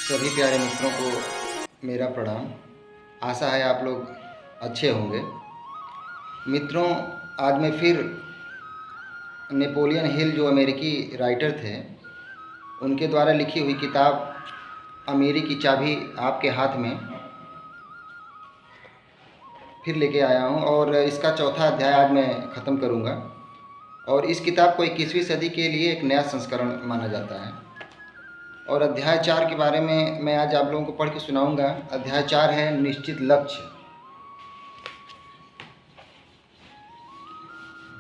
सभी प्यारे मित्रों को मेरा प्रणाम। आशा है आप लोग अच्छे होंगे। मित्रों, आज मैं फिर नेपोलियन हिल जो अमेरिकी राइटर थे उनके द्वारा लिखी हुई किताब अमीरी की चाबी आपके हाथ में फिर लेके आया हूँ और इसका चौथा अध्याय आज मैं ख़त्म करूँगा। और इस किताब को 21वीं सदी के लिए एक नया संस्करण माना जाता है। और अध्याय 4 के बारे में मैं आज आप लोगों को पढ़ के सुनाऊंगा। अध्याय 4 है निश्चित लक्ष्य।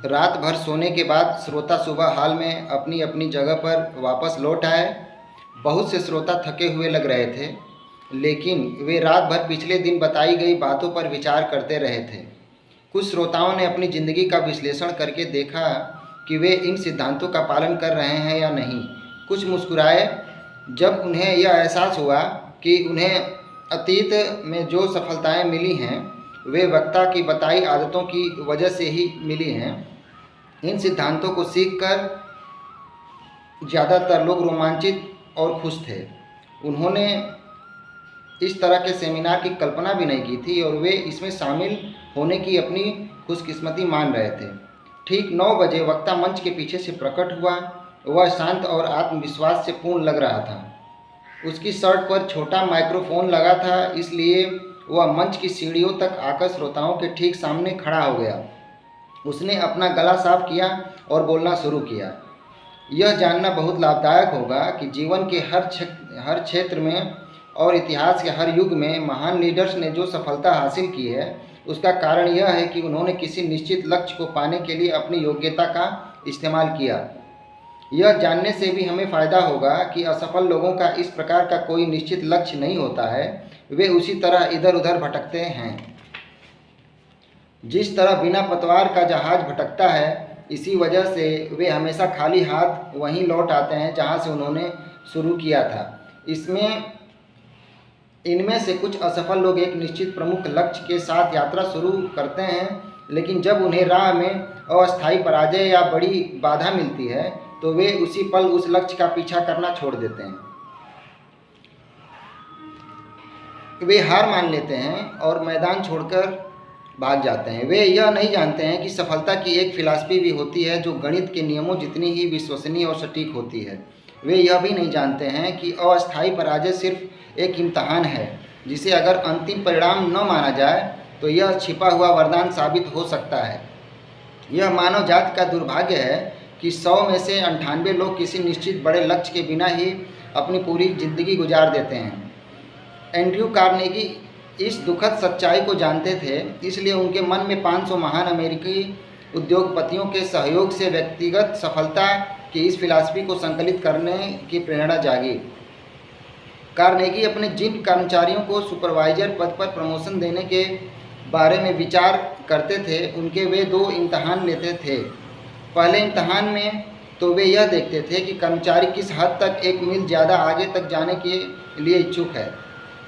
रात भर सोने के बाद श्रोता सुबह हाल में अपनी अपनी जगह पर वापस लौट आए। बहुत से श्रोता थके हुए लग रहे थे, लेकिन वे रात भर पिछले दिन बताई गई बातों पर विचार करते रहे थे। कुछ श्रोताओं ने अपनी ज़िंदगी का विश्लेषण करके देखा कि वे इन सिद्धांतों का पालन कर रहे हैं या नहीं। कुछ मुस्कुराए जब उन्हें यह एहसास हुआ कि उन्हें अतीत में जो सफलताएं मिली हैं वे वक्ता की बताई आदतों की वजह से ही मिली हैं। इन सिद्धांतों को सीखकर ज़्यादातर लोग रोमांचित और खुश थे। उन्होंने इस तरह के सेमिनार की कल्पना भी नहीं की थी और वे इसमें शामिल होने की अपनी खुशकिस्मती मान रहे थे। ठीक 9 बजे वक्ता मंच के पीछे से प्रकट हुआ। वह शांत और आत्मविश्वास से पूर्ण लग रहा था। उसकी शर्ट पर छोटा माइक्रोफोन लगा था, इसलिए वह मंच की सीढ़ियों तक आकर श्रोताओं के ठीक सामने खड़ा हो गया। उसने अपना गला साफ किया और बोलना शुरू किया। यह जानना बहुत लाभदायक होगा कि जीवन के हर क्षेत्र में और इतिहास के हर युग में महान लीडर्स ने जो सफलता हासिल की है उसका कारण यह है कि उन्होंने किसी निश्चित लक्ष्य को पाने के लिए अपनी योग्यता का इस्तेमाल किया। यह जानने से भी हमें फ़ायदा होगा कि असफल लोगों का इस प्रकार का कोई निश्चित लक्ष्य नहीं होता है। वे उसी तरह इधर उधर भटकते हैं। जिस तरह बिना पतवार का जहाज भटकता है, इसी वजह से वे हमेशा खाली हाथ वहीं लौट आते हैं जहां से उन्होंने शुरू किया था। इनमें से कुछ असफल लोग एक निश्चित प्रमुख लक्ष्य के साथ यात्रा शुरू करते हैं, लेकिन जब उन्हें राह में अस्थायी पराजय या बड़ी बाधा मिलती है तो वे उसी पल उस लक्ष्य का पीछा करना छोड़ देते हैं। वे हार मान लेते हैं और मैदान छोड़कर भाग जाते हैं। वे यह नहीं जानते हैं कि सफलता की एक फिलॉसफी भी होती है जो गणित के नियमों जितनी ही विश्वसनीय और सटीक होती है। वे यह भी नहीं जानते हैं कि अस्थायी पराजय सिर्फ एक इम्तहान है जिसे अगर अंतिम परिणाम न माना जाए तो यह छिपा हुआ वरदान साबित हो सकता है। यह मानव जाति का दुर्भाग्य है कि 100 में से 98 लोग किसी निश्चित बड़े लक्ष्य के बिना ही अपनी पूरी जिंदगी गुजार देते हैं। एंड्रयू कार्नेगी इस दुखद सच्चाई को जानते थे, इसलिए उनके मन में 500 महान अमेरिकी उद्योगपतियों के सहयोग से व्यक्तिगत सफलता की इस फिलॉसफी को संकलित करने की प्रेरणा जागी। कार्नेगी अपने जिन कर्मचारियों को सुपरवाइजर पद पर प्रमोशन देने के बारे में विचार करते थे उनके वे 2 इम्तहान लेते थे। पहले इम्तहान में तो वे यह देखते थे कि कर्मचारी किस हद तक 1 मील ज़्यादा आगे तक जाने के लिए इच्छुक है।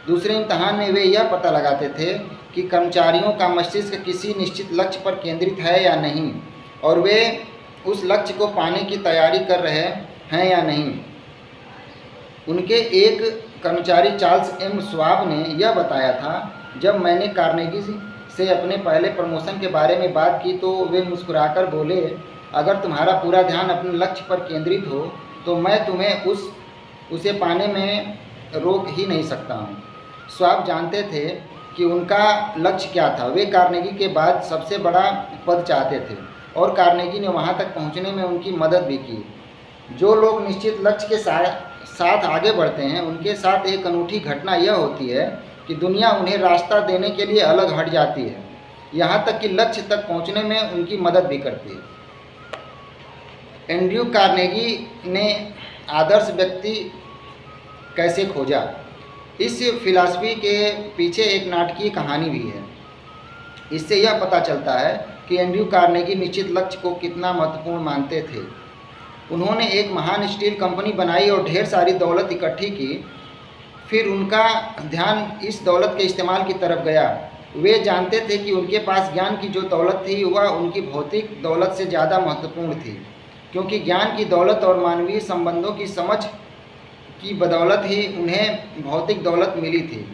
दूसरे इम्तहान में वे यह पता लगाते थे कि कर्मचारियों का मस्तिष्क किसी निश्चित लक्ष्य पर केंद्रित है या नहीं और वे उस लक्ष्य को पाने की तैयारी कर रहे हैं या नहीं। उनके एक कर्मचारी चार्ल्स एम श्वाब ने यह बताया था, जब मैंने कार्नेगी से अपने पहले प्रमोशन के बारे में बात की तो वे मुस्कुराकर बोले, अगर तुम्हारा पूरा ध्यान अपने लक्ष्य पर केंद्रित हो तो मैं तुम्हें उसे पाने में रोक ही नहीं सकता हूँ। श्वाब जानते थे कि उनका लक्ष्य क्या था। वे कार्नेगी के बाद सबसे बड़ा पद चाहते थे और कार्नेगी ने वहाँ तक पहुँचने में उनकी मदद भी की। जो लोग निश्चित लक्ष्य के साथ आगे बढ़ते हैं उनके साथ एक अनूठी घटना यह होती है कि दुनिया उन्हें रास्ता देने के लिए अलग हट जाती है, यहाँ तक कि लक्ष्य तक पहुँचने में उनकी मदद भी करती है। एंड्रयू कार्नेगी ने आदर्श व्यक्ति कैसे खोजा? इस फिलॉसफी के पीछे एक नाटकीय कहानी भी है। इससे यह पता चलता है कि एंड्रयू कार्नेगी निश्चित लक्ष्य को कितना महत्वपूर्ण मानते थे। उन्होंने एक महान स्टील कंपनी बनाई और ढेर सारी दौलत इकट्ठी की। फिर उनका ध्यान इस दौलत के इस्तेमाल की तरफ गया। वे जानते थे कि उनके पास ज्ञान की जो दौलत थी वह उनकी भौतिक दौलत से ज़्यादा महत्वपूर्ण थी, क्योंकि ज्ञान की दौलत और मानवीय संबंधों की समझ की बदौलत ही उन्हें भौतिक दौलत मिली थी।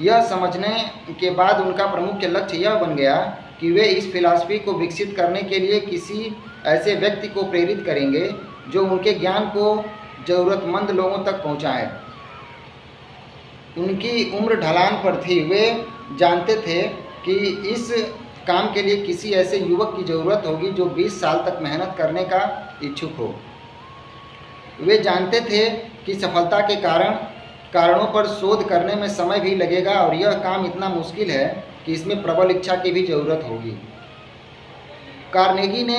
यह समझने के बाद उनका प्रमुख लक्ष्य यह बन गया कि वे इस फिलॉसफी को विकसित करने के लिए किसी ऐसे व्यक्ति को प्रेरित करेंगे जो उनके ज्ञान को ज़रूरतमंद लोगों तक पहुँचाए। उनकी उम्र ढलान पर थी। वे जानते थे कि इस काम के लिए किसी ऐसे युवक की ज़रूरत होगी जो 20 साल तक मेहनत करने का इच्छुक हो। वे जानते थे कि सफलता के कारणों पर शोध करने में समय भी लगेगा और यह काम इतना मुश्किल है कि इसमें प्रबल इच्छा की भी ज़रूरत होगी। कार्नेगी ने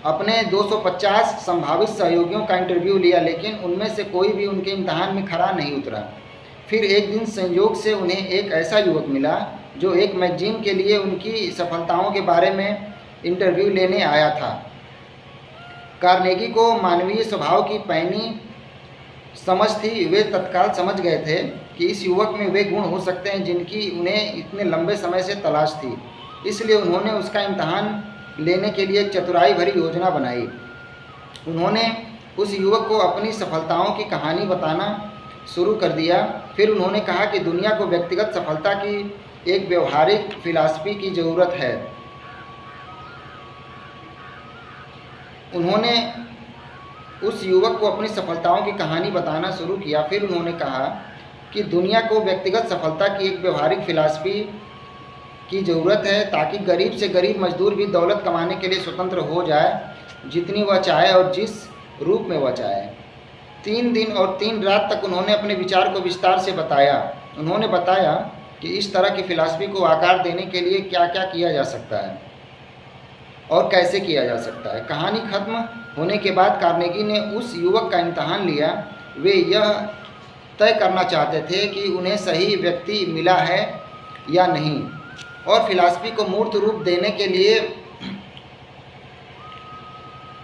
अपने 250 संभावित सहयोगियों का इंटरव्यू लिया, लेकिन उनमें से कोई भी उनके इम्तहान में खरा नहीं उतरा। फिर एक दिन संयोग से उन्हें एक ऐसा युवक मिला जो एक मैगजीन के लिए उनकी सफलताओं के बारे में इंटरव्यू लेने आया था। कार्नेगी को मानवीय स्वभाव की पैनी समझ थी। वे तत्काल समझ गए थे कि इस युवक में वे गुण हो सकते हैं जिनकी उन्हें इतने लंबे समय से तलाश थी। इसलिए उन्होंने उसका इम्तहान लेने के लिए एक चतुराई भरी योजना बनाई। उन्होंने उस युवक को अपनी सफलताओं की कहानी बताना शुरू कर दिया। फिर उन्होंने कहा कि दुनिया को व्यक्तिगत सफलता की एक व्यवहारिक फिलॉसफी की ज़रूरत है। उन्होंने उस युवक को अपनी सफलताओं की कहानी बताना शुरू किया। फिर उन्होंने कहा कि दुनिया को व्यक्तिगत सफलता की एक व्यवहारिक फिलॉसफी की ज़रूरत है ताकि गरीब से गरीब मजदूर भी दौलत कमाने के लिए स्वतंत्र हो जाए, जितनी वह चाहे और जिस रूप में वह चाहे। 3 दिन और 3 रात तक उन्होंने अपने विचार को विस्तार से बताया। उन्होंने बताया कि इस तरह की फिलॉसफी को आकार देने के लिए क्या क्या किया जा सकता है और कैसे किया जा सकता है। कहानी खत्म होने के बाद कार्नेगी ने उस युवक का इम्तहान लिया। वे यह तय करना चाहते थे कि उन्हें सही व्यक्ति मिला है या नहीं और फिलॉसफी को मूर्त रूप देने के लिए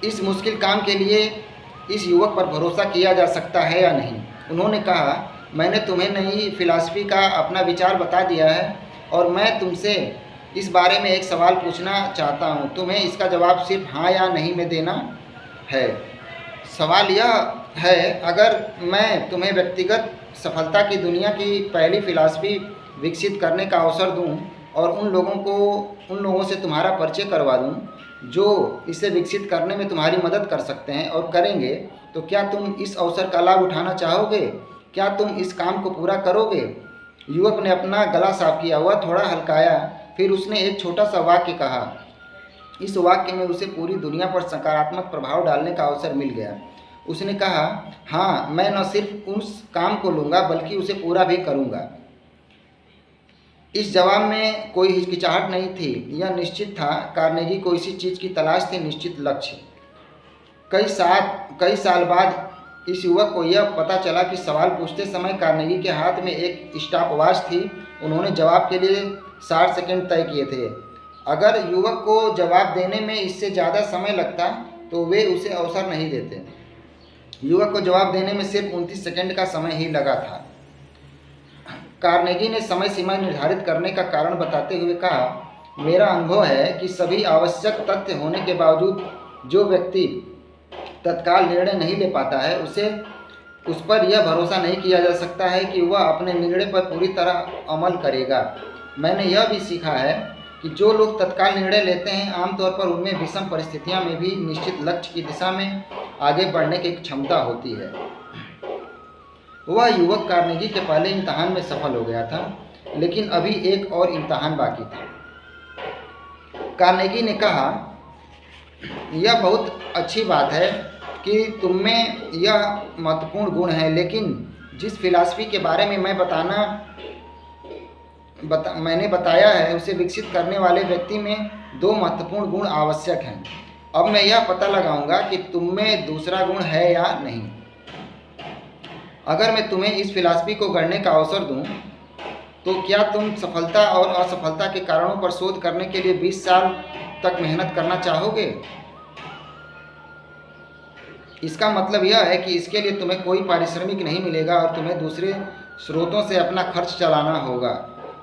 इस मुश्किल काम के लिए इस युवक पर भरोसा किया जा सकता है या नहीं। उन्होंने कहा, मैंने तुम्हें नई फिलॉसफी का अपना विचार बता दिया है और मैं तुमसे इस बारे में एक सवाल पूछना चाहता हूँ। तुम्हें इसका जवाब सिर्फ हाँ या नहीं में देना है। सवाल यह है, अगर मैं तुम्हें व्यक्तिगत सफलता की दुनिया की पहली फिलॉसफी विकसित करने का अवसर दूं और उन लोगों से तुम्हारा परिचय करवा दूं जो इसे विकसित करने में तुम्हारी मदद कर सकते हैं और करेंगे, तो क्या तुम इस अवसर का लाभ उठाना चाहोगे? क्या तुम इस काम को पूरा करोगे? युवक ने अपना गला साफ किया। वह थोड़ा हल्काया। फिर उसने एक छोटा सा वाक्य कहा। इस वाक्य में उसे पूरी दुनिया पर सकारात्मक प्रभाव डालने का अवसर मिल गया। उसने कहा, हाँ, मैं न सिर्फ उस काम को लूँगा बल्कि उसे पूरा भी करूँगा। इस जवाब में कोई हिचकिचाहट नहीं थी। यह निश्चित था, कार्नेगी को इसी चीज़ की तलाश थी, निश्चित लक्ष्य। कई साल बाद इस युवक को यह पता चला कि सवाल पूछते समय कार्नेगी के हाथ में एक स्टॉपवॉच थी। उन्होंने जवाब के लिए 60 सेकंड तय किए थे। अगर युवक को जवाब देने में इससे ज़्यादा समय लगता तो वे उसे अवसर नहीं देते। युवक को जवाब देने में सिर्फ 29 सेकंड का समय ही लगा था। कार्नेगी ने समय सीमा निर्धारित करने का कारण बताते हुए कहा, मेरा अनुभव है कि सभी आवश्यक तथ्य होने के बावजूद जो व्यक्ति तत्काल निर्णय नहीं ले पाता है उस पर यह भरोसा नहीं किया जा सकता है कि वह अपने निर्णय पर पूरी तरह अमल करेगा। मैंने यह भी सीखा है कि जो लोग तत्काल निर्णय लेते हैं आमतौर पर उनमें विषम परिस्थितियों में भी निश्चित लक्ष्य की दिशा में आगे बढ़ने की क्षमता होती है। वह युवक कार्नेगी के पहले इम्तहान में सफल हो गया था, लेकिन अभी एक और इम्तहान बाकी था। कार्नेगी ने कहा, यह बहुत अच्छी बात है कि तुममें यह महत्वपूर्ण गुण है, लेकिन जिस फिलॉसफी के बारे में मैंने बताया है उसे विकसित करने वाले व्यक्ति में 2 महत्वपूर्ण गुण आवश्यक हैं। अब मैं यह पता लगाऊंगा कि तुम में दूसरा गुण है या नहीं। अगर मैं तुम्हें इस फिलॉसफी को गढ़ने का अवसर दूं, तो क्या तुम सफलता और असफलता के कारणों पर शोध करने के लिए 20 साल तक मेहनत करना चाहोगे? इसका मतलब यह है कि इसके लिए तुम्हें कोई पारिश्रमिक नहीं मिलेगा और तुम्हें दूसरे स्रोतों से अपना खर्च चलाना होगा।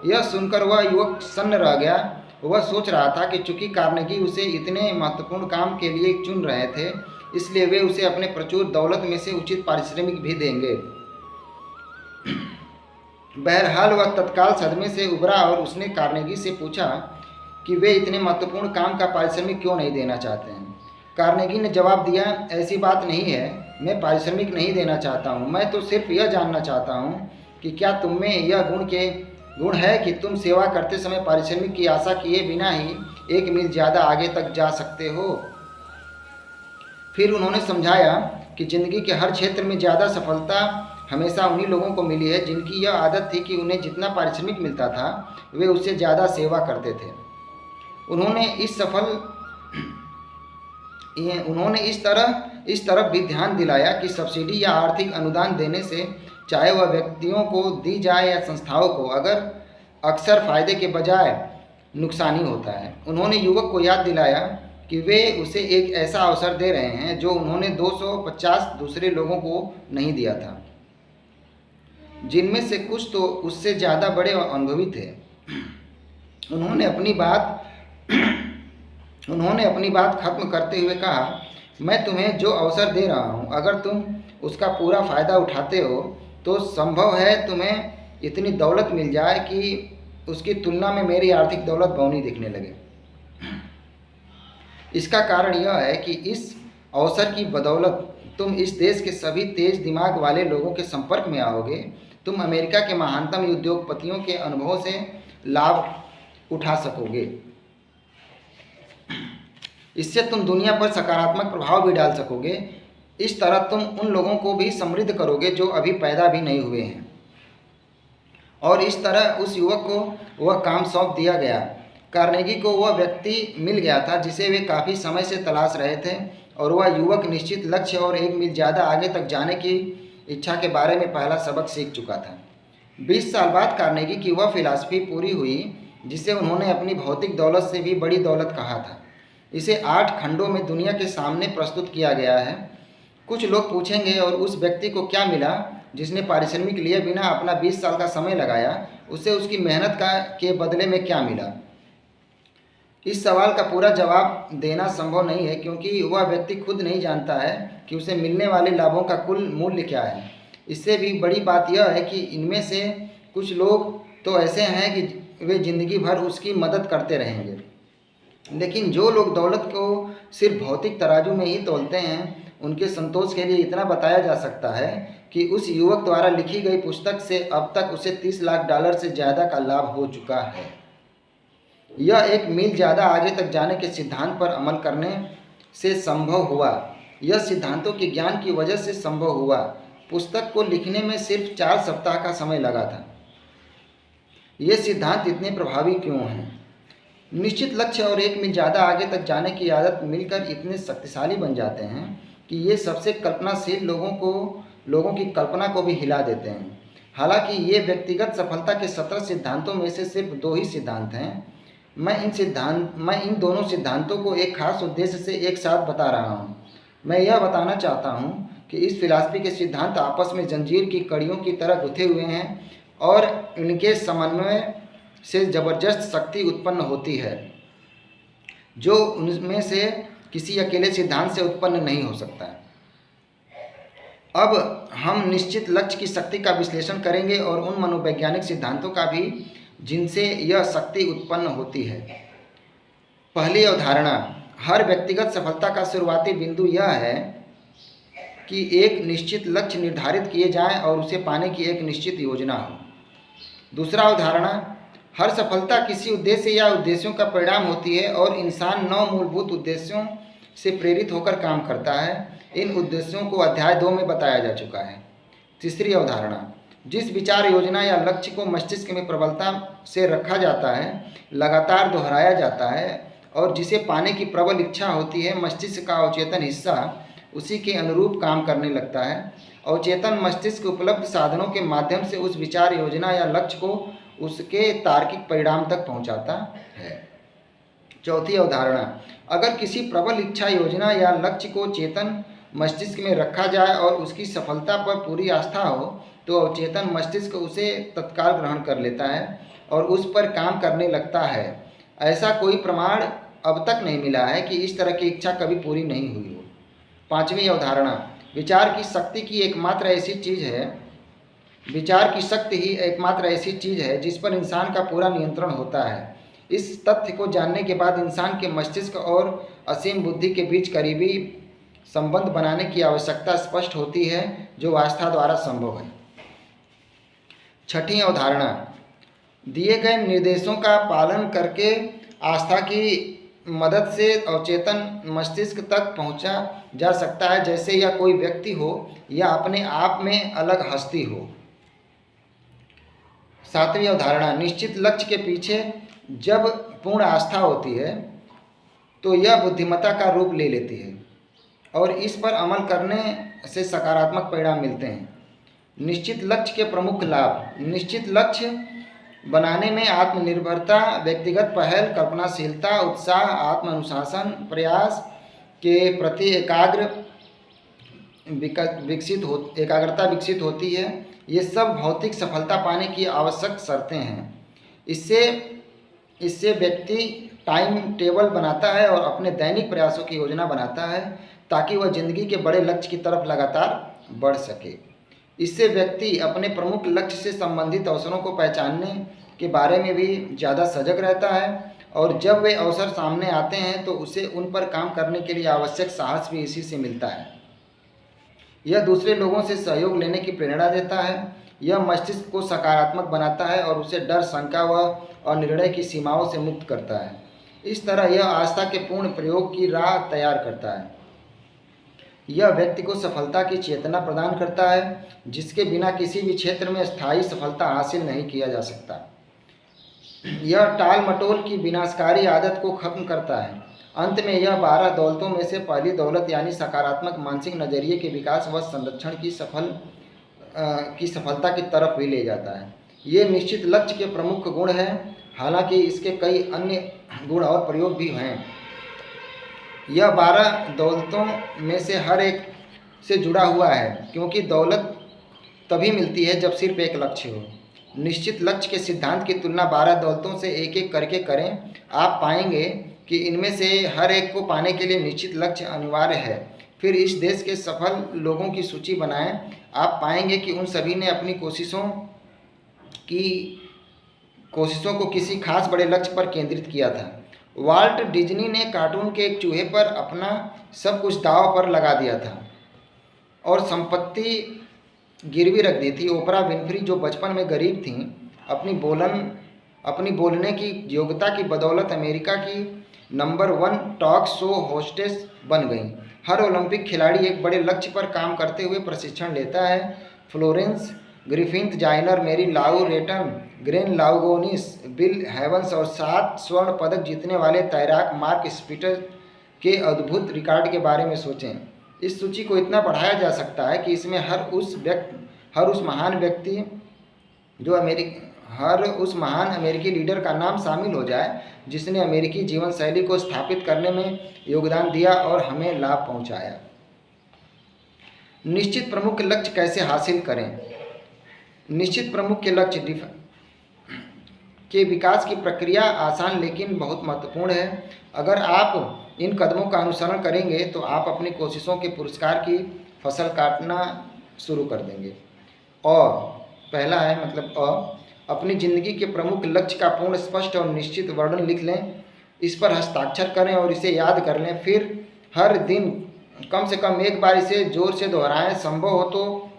यह सुनकर वह युवक सन्न रह गया। वह सोच रहा था कि चूंकि कार्नेगी उसे इतने महत्वपूर्ण काम के लिए चुन रहे थे, इसलिए वे उसे अपने प्रचुर दौलत में से उचित पारिश्रमिक भी देंगे। बहरहाल वह तत्काल सदमे से उबरा और उसने कार्नेगी से पूछा कि वे इतने महत्वपूर्ण काम का पारिश्रमिक क्यों नहीं देना चाहते हैं। कार्नेगी ने जवाब दिया, ऐसी बात नहीं है, मैं पारिश्रमिक नहीं देना चाहता हूँ, मैं तो सिर्फ यह जानना चाहता हूँ कि क्या तुम में यह गुण है कि तुम सेवा करते समय पारिश्रमिक की आशा किए बिना ही 1 मील ज़्यादा आगे तक जा सकते हो। फिर उन्होंने समझाया कि जिंदगी के हर क्षेत्र में ज़्यादा सफलता हमेशा उन्हीं लोगों को मिली है जिनकी यह आदत थी कि उन्हें जितना पारिश्रमिक मिलता था वे उससे ज़्यादा सेवा करते थे। उन्होंने इस तरफ भी ध्यान दिलाया कि सब्सिडी या आर्थिक अनुदान देने से, चाहे वह व्यक्तियों को दी जाए या संस्थाओं को, अक्सर फायदे के बजाय नुकसानी होता है। उन्होंने युवक को याद दिलाया कि वे उसे एक ऐसा अवसर दे रहे हैं जो उन्होंने 250 दूसरे लोगों को नहीं दिया था, जिनमें से कुछ तो उससे ज़्यादा बड़े और अनुभवी थे। उन्होंने अपनी बात खत्म करते हुए कहा, मैं तुम्हें जो अवसर दे रहा हूँ, अगर तुम उसका पूरा फ़ायदा उठाते हो तो संभव है तुम्हें इतनी दौलत मिल जाए कि उसकी तुलना में मेरी आर्थिक दौलत बौनी दिखने लगे। इसका कारण यह है कि इस अवसर की बदौलत तुम इस देश के सभी तेज दिमाग वाले लोगों के संपर्क में आओगे। तुम अमेरिका के महानतम उद्योगपतियों के अनुभवों से लाभ उठा सकोगे। इससे तुम दुनिया पर सकारात्मक प्रभाव भी डाल सकोगे। इस तरह तुम उन लोगों को भी समृद्ध करोगे जो अभी पैदा भी नहीं हुए हैं। और इस तरह उस युवक को वह काम सौंप दिया गया। कार्नेगी को वह व्यक्ति मिल गया था जिसे वे काफ़ी समय से तलाश रहे थे, और वह युवक निश्चित लक्ष्य और 1 मील ज़्यादा आगे तक जाने की इच्छा के बारे में पहला सबक सीख चुका था। 20 साल बाद कार्नेगी की वह फिलॉसफी पूरी हुई जिसे उन्होंने अपनी भौतिक दौलत से भी बड़ी दौलत कहा था। इसे 8 खंडों में दुनिया के सामने प्रस्तुत किया गया है। कुछ लोग पूछेंगे, और उस व्यक्ति को क्या मिला जिसने पारिश्रमिक लिए बिना अपना 20 साल का समय लगाया, उसे उसकी मेहनत के बदले में क्या मिला? इस सवाल का पूरा जवाब देना संभव नहीं है, क्योंकि वह व्यक्ति खुद नहीं जानता है कि उसे मिलने वाले लाभों का कुल मूल्य क्या है। इससे भी बड़ी बात यह है कि इनमें से कुछ लोग तो ऐसे हैं कि वे जिंदगी भर उसकी मदद करते रहेंगे, लेकिन जो लोग दौलत को सिर्फ भौतिक तराजू में ही तोलते हैं, उनके संतोष के लिए इतना बताया जा सकता है कि उस युवक द्वारा लिखी गई पुस्तक से अब तक उसे $30 लाख से ज़्यादा का लाभ हो चुका है। यह 1 मील ज़्यादा आगे तक जाने के सिद्धांत पर अमल करने से संभव हुआ। यह सिद्धांतों के ज्ञान की वजह से संभव हुआ। पुस्तक को लिखने में सिर्फ 4 सप्ताह का समय लगा था। ये सिद्धांत इतने प्रभावी क्यों हैं? निश्चित लक्ष्य और 1 मील ज़्यादा आगे तक जाने की आदत मिलकर इतने शक्तिशाली बन जाते हैं कि ये सबसे कल्पनाशील लोगों की कल्पना को भी हिला देते हैं। हालांकि ये व्यक्तिगत सफलता के 17 सिद्धांतों में से सिर्फ 2 ही सिद्धांत हैं। मैं इन दोनों सिद्धांतों को एक खास उद्देश्य से एक साथ बता रहा हूँ। मैं यह बताना चाहता हूँ कि इस फिलॉसफी के सिद्धांत आपस में जंजीर की कड़ियों की तरह गुथे हुए हैं, और इनके समन्वय से ज़बरदस्त शक्ति उत्पन्न होती है जो उनमें से किसी अकेले सिद्धांत से उत्पन्न नहीं हो सकता। अब हम निश्चित लक्ष्य की शक्ति का विश्लेषण करेंगे और उन मनोवैज्ञानिक सिद्धांतों का भी जिनसे यह शक्ति उत्पन्न होती है। पहली अवधारणा, हर व्यक्तिगत सफलता का शुरुआती बिंदु यह है कि एक निश्चित लक्ष्य निर्धारित किए जाएं और उसे पाने की एक निश्चित योजना हो। दूसरा अवधारणा, हर सफलता किसी उद्देश्य या उद्देश्यों का परिणाम होती है और इंसान 9 मूलभूत उद्देश्यों से प्रेरित होकर काम करता है। इन उद्देश्यों को अध्याय 2 में बताया जा चुका है। तीसरी अवधारणा, जिस विचार योजना या लक्ष्य को मस्तिष्क में प्रबलता से रखा जाता है, लगातार दोहराया जाता है और जिसे पाने की प्रबल इच्छा होती है, मस्तिष्क का अवचेतन हिस्सा उसी के अनुरूप काम करने लगता है। अवचेतन मस्तिष्क उपलब्ध साधनों के माध्यम से उस विचार योजना या लक्ष्य को उसके तार्किक परिणाम तक पहुंचाता है। चौथी अवधारणा, अगर किसी प्रबल इच्छा योजना या लक्ष्य को चेतन मस्तिष्क में रखा जाए और उसकी सफलता पर पूरी आस्था हो, तो अवचेतन मस्तिष्क उसे तत्काल ग्रहण कर लेता है और उस पर काम करने लगता है। ऐसा कोई प्रमाण अब तक नहीं मिला है कि इस तरह की इच्छा कभी पूरी नहीं हुई हो। पांचवी अवधारणा, विचार की शक्ति की एकमात्र ऐसी चीज़ है विचार की शक्ति ही एकमात्र ऐसी चीज़ है जिस पर इंसान का पूरा नियंत्रण होता है। इस तथ्य को जानने के बाद इंसान के मस्तिष्क और असीम बुद्धि के बीच करीबी संबंध बनाने की आवश्यकता स्पष्ट होती है, जो आस्था द्वारा संभव है। छठी अवधारणा, दिए गए निर्देशों का पालन करके आस्था की मदद से अवचेतन मस्तिष्क तक पहुंचा जा सकता है, जैसे यह कोई व्यक्ति हो या अपने आप में अलग हस्ती हो। सातवीं अवधारणा, निश्चित लक्ष्य के पीछे जब पूर्ण आस्था होती है तो यह बुद्धिमत्ता का रूप ले लेती है और इस पर अमल करने से सकारात्मक परिणाम मिलते हैं। निश्चित लक्ष्य के प्रमुख लाभ, निश्चित लक्ष्य बनाने में आत्मनिर्भरता, व्यक्तिगत पहल, कल्पनाशीलता, उत्साह, आत्म अनुशासन, प्रयास के प्रति एकाग्रता विकसित होती है। ये सब भौतिक सफलता पाने की आवश्यक शर्तें हैं। इससे व्यक्ति टाइम टेबल बनाता है और अपने दैनिक प्रयासों की योजना बनाता है ताकि वह जिंदगी के बड़े लक्ष्य की तरफ लगातार बढ़ सके। इससे व्यक्ति अपने प्रमुख लक्ष्य से संबंधित अवसरों को पहचानने के बारे में भी ज़्यादा सजग रहता है और जब वे अवसर सामने आते हैं तो उसे उन पर काम करने के लिए आवश्यक साहस भी इसी से मिलता है। यह दूसरे लोगों से सहयोग लेने की प्रेरणा देता है। यह मस्तिष्क को सकारात्मक बनाता है और उसे डर, शंका और निर्णय की सीमाओं से मुक्त करता है। इस तरह यह आस्था के पूर्ण प्रयोग की राह तैयार करता है। यह व्यक्ति को सफलता की चेतना प्रदान करता है, जिसके बिना किसी भी क्षेत्र में स्थायी सफलता हासिल नहीं किया जा सकता। यह टाल मटोल की विनाशकारी आदत को खत्म करता है। अंत में यह 12 दौलतों में से पहली दौलत यानी सकारात्मक मानसिक नजरिए के विकास व संरक्षण की सफलता की तरफ भी ले जाता है। ये निश्चित लक्ष्य के प्रमुख गुण हैं, हालांकि इसके कई अन्य गुण और प्रयोग भी हैं। यह 12 दौलतों में से हर एक से जुड़ा हुआ है, क्योंकि दौलत तभी मिलती है जब सिर्फ एक लक्ष्य हो। निश्चित लक्ष्य के सिद्धांत की तुलना 12 दौलतों से एक एक करके करें, आप पाएंगे कि इनमें से हर एक को पाने के लिए निश्चित लक्ष्य अनिवार्य है। फिर इस देश के सफल लोगों की सूची बनाएं, आप पाएंगे कि उन सभी ने अपनी कोशिशों को किसी खास बड़े लक्ष्य पर केंद्रित किया था। वाल्ट डिज्नी ने कार्टून के एक चूहे पर अपना सब कुछ दांव पर लगा दिया था और संपत्ति गिरवी रख दी थी। ओपरा विनफ्री, जो बचपन में गरीब थीं, अपनी बोलने की योग्यता की बदौलत अमेरिका की नंबर 1 टॉक शो होस्टेस बन गईं। हर ओलंपिक खिलाड़ी एक बड़े लक्ष्य पर काम करते हुए प्रशिक्षण लेता है। फ्लोरेंस ग्रिफिथ जाइनर, मेरी लाउ रेटन, ग्रेन लाउगोनिस, बिल हेवंस और 7 स्वर्ण पदक जीतने वाले तैराक मार्क स्पीटर के अद्भुत रिकॉर्ड के बारे में सोचें। इस सूची को इतना बढ़ाया जा सकता है कि इसमें हर उस महान अमेरिकी लीडर का नाम शामिल हो जाए जिसने अमेरिकी जीवन शैली को स्थापित करने में योगदान दिया और हमें लाभ पहुंचाया। निश्चित प्रमुख लक्ष्य कैसे हासिल करें? निश्चित प्रमुख के लक्ष्य के विकास की प्रक्रिया आसान लेकिन बहुत महत्वपूर्ण है। अगर आप इन कदमों का अनुसरण करेंगे तो आप अपनी कोशिशों के पुरस्कार की फसल काटना शुरू कर देंगे। और पहला है अपनी ज़िंदगी के प्रमुख लक्ष्य का पूर्ण, स्पष्ट और निश्चित वर्णन लिख लें, इस पर हस्ताक्षर करें और इसे याद कर लें। फिर हर दिन कम से कम एक बार इसे जोर से दोहराएं, संभव हो तो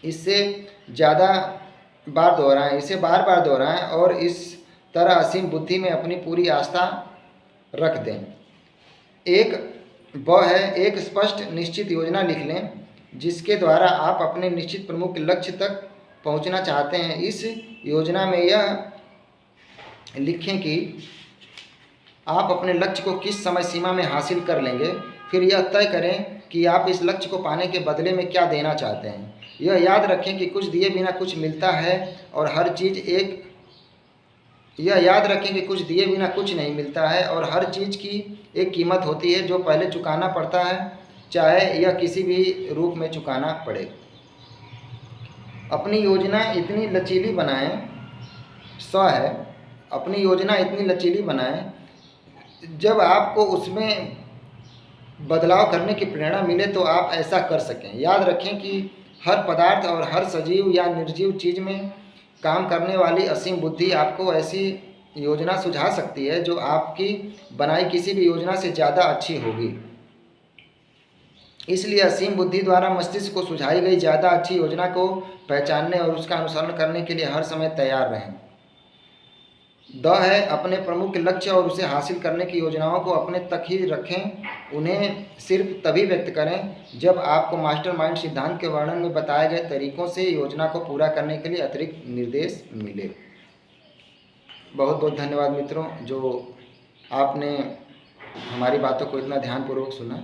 इससे ज़्यादा बार दोहराएं, इसे बार बार दोहराएं और इस तरह असीम बुद्धि में अपनी पूरी आस्था रख दें। एक स्पष्ट निश्चित योजना लिख लें जिसके द्वारा आप अपने निश्चित प्रमुख लक्ष्य तक पहुंचना चाहते हैं। इस योजना में यह लिखें कि आप अपने लक्ष्य को किस समय सीमा में हासिल कर लेंगे। फिर यह तय करें कि आप इस लक्ष्य को पाने के बदले में क्या देना चाहते हैं। यह याद रखें कि कुछ दिए बिना कुछ मिलता है और हर चीज़ की एक कीमत होती है जो पहले चुकाना पड़ता है, चाहे यह किसी भी रूप में चुकाना पड़े। अपनी योजना इतनी लचीली बनाएं जब आपको उसमें बदलाव करने की प्रेरणा मिले तो आप ऐसा कर सकें। याद रखें कि हर पदार्थ और हर सजीव या निर्जीव चीज़ में काम करने वाली असीम बुद्धि आपको ऐसी योजना सुझा सकती है जो आपकी बनाई किसी भी योजना से ज़्यादा अच्छी होगी। इसलिए असीम बुद्धि द्वारा मस्तिष्क को सुझाई गई ज़्यादा अच्छी योजना को पहचानने और उसका अनुसरण करने के लिए हर समय तैयार रहें। द है अपने प्रमुख लक्ष्य और उसे हासिल करने की योजनाओं को अपने तक ही रखें। उन्हें सिर्फ तभी व्यक्त करें जब आपको मास्टरमाइंड सिद्धांत के वर्णन में बताए गए तरीकों से योजना को पूरा करने के लिए अतिरिक्त निर्देश मिले। बहुत बहुत धन्यवाद मित्रों, जो आपने हमारी बातों को इतना ध्यानपूर्वक सुना।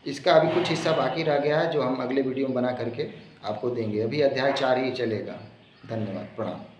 इसका अभी कुछ हिस्सा बाकी रह गया है जो हम अगले वीडियो में बना करके आपको देंगे। अभी अध्याय 4 ही चलेगा। धन्यवाद, प्रणाम।